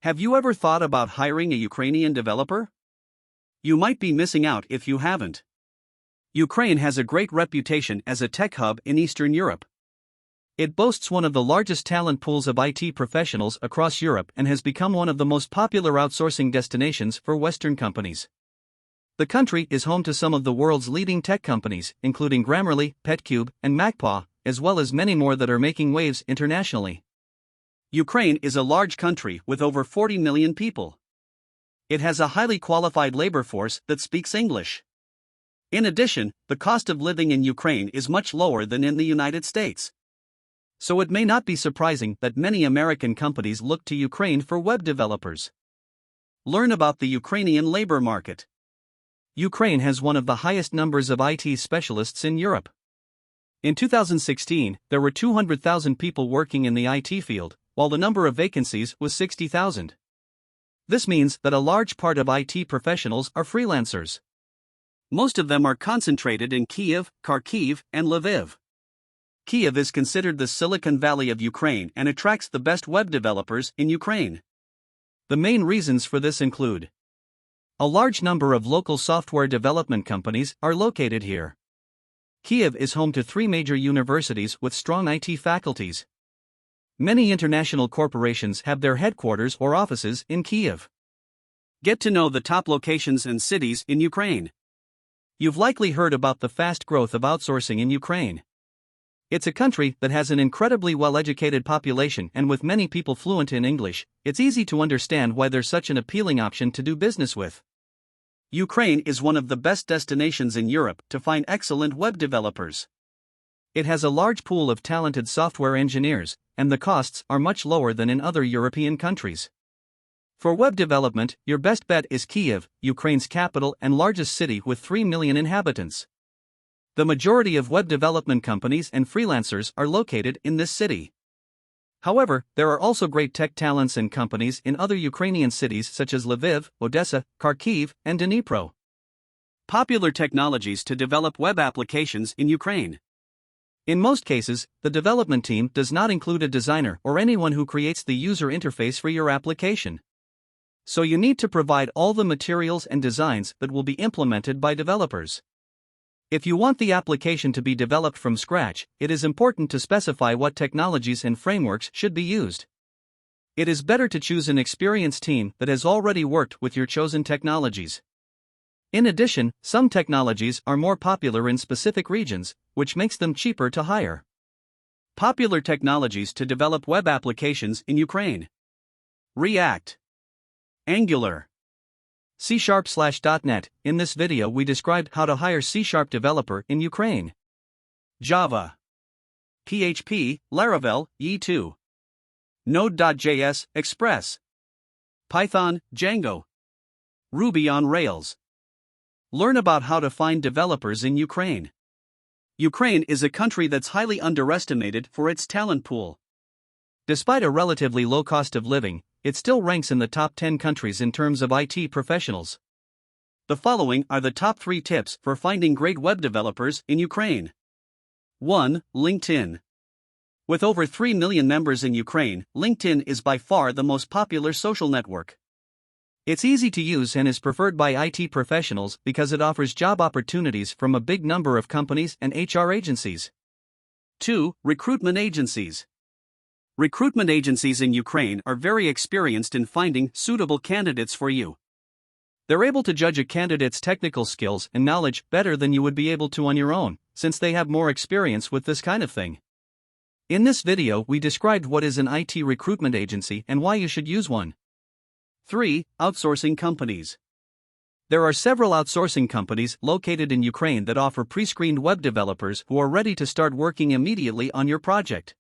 Have you ever thought about hiring a Ukrainian developer? You might be missing out if you haven't. Ukraine has a great reputation as a tech hub in Eastern Europe. It boasts one of the largest talent pools of IT professionals across Europe and has become one of the most popular outsourcing destinations for Western companies. The country is home to some of the world's leading tech companies, including Grammarly, Petcube, and MacPaw, as well as many more that are making waves internationally. Ukraine is a large country with over 40 million people. It has a highly qualified labor force that speaks English. In addition, the cost of living in Ukraine is much lower than in the United States. So it may not be surprising that many American companies look to Ukraine for web developers. Learn about the Ukrainian labor market. Ukraine has one of the highest numbers of IT specialists in Europe. In 2016, there were 200,000 people working in the IT field, while the number of vacancies was 60,000. This means that a large part of IT professionals are freelancers. Most of them are concentrated in Kyiv, Kharkiv, and Lviv. Kyiv is considered the Silicon Valley of Ukraine and attracts the best web developers in Ukraine. The main reasons for this include: a large number of local software development companies are located here. Kyiv is home to 3 major universities with strong IT faculties. Many international corporations have their headquarters or offices in Kyiv. Get to know the top locations and cities in Ukraine. You've likely heard about the fast growth of outsourcing in Ukraine. It's a country that has an incredibly well-educated population, and with many people fluent in English, it's easy to understand why they're such an appealing option to do business with. Ukraine is one of the best destinations in Europe to find excellent web developers. It has a large pool of talented software engineers, and the costs are much lower than in other European countries. For web development, your best bet is Kyiv, Ukraine's capital and largest city with 3 million inhabitants. The majority of web development companies and freelancers are located in this city. However, there are also great tech talents and companies in other Ukrainian cities such as Lviv, Odessa, Kharkiv, and Dnipro. Popular technologies to develop web applications in Ukraine. In most cases, the development team does not include a designer or anyone who creates the user interface for your application. So you need to provide all the materials and designs that will be implemented by developers. If you want the application to be developed from scratch, it is important to specify what technologies and frameworks should be used. It is better to choose an experienced team that has already worked with your chosen technologies. In addition, some technologies are more popular in specific regions, which makes them cheaper to hire. Popular technologies to develop web applications in Ukraine: React, Angular, C#/.NET. In this video we described how to hire C# developer in Ukraine. Java, PHP, Laravel, Yi2, Node.js, Express, Python, Django, Ruby on Rails. Learn about how to find developers in Ukraine. Ukraine is a country that's highly underestimated for its talent pool. Despite a relatively low cost of living, it still ranks in the top 10 countries in terms of IT professionals. The following are the top 3 tips for finding great web developers in Ukraine. 1. LinkedIn. With over 3 million members in Ukraine, LinkedIn is by far the most popular social network. It's easy to use and is preferred by IT professionals because it offers job opportunities from a big number of companies and HR agencies. 2. Recruitment agencies. Recruitment agencies in Ukraine are very experienced in finding suitable candidates for you. They're able to judge a candidate's technical skills and knowledge better than you would be able to on your own, since they have more experience with this kind of thing. In this video, we described what is an IT recruitment agency and why you should use one. 3. Outsourcing companies. There are several outsourcing companies located in Ukraine that offer pre-screened web developers who are ready to start working immediately on your project.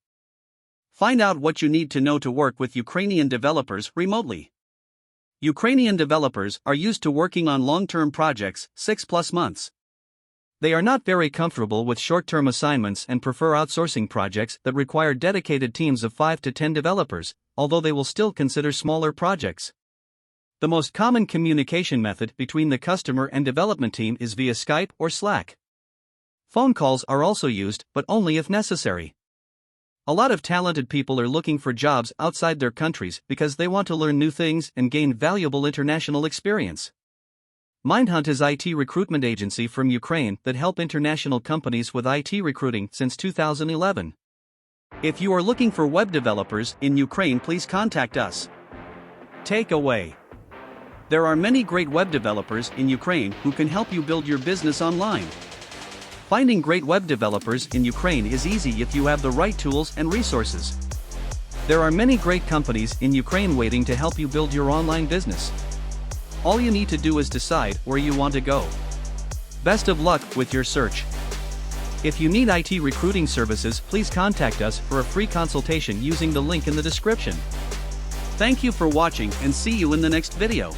Find out what you need to know to work with Ukrainian developers remotely. Ukrainian developers are used to working on long-term projects, 6+ months. They are not very comfortable with short-term assignments and prefer outsourcing projects that require dedicated teams of 5 to 10 developers, although they will still consider smaller projects. The most common communication method between the customer and development team is via Skype or Slack. Phone calls are also used, but only if necessary. A lot of talented people are looking for jobs outside their countries because they want to learn new things and gain valuable international experience. MindHunt is IT recruitment agency from Ukraine that help international companies with IT recruiting since 2011. If you are looking for web developers in Ukraine, please contact us. Takeaway: there are many great web developers in Ukraine who can help you build your business online. Finding great web developers in Ukraine is easy if you have the right tools and resources. There are many great companies in Ukraine waiting to help you build your online business. All you need to do is decide where you want to go. Best of luck with your search. If you need IT recruiting services, please contact us for a free consultation using the link in the description. Thank you for watching and see you in the next video.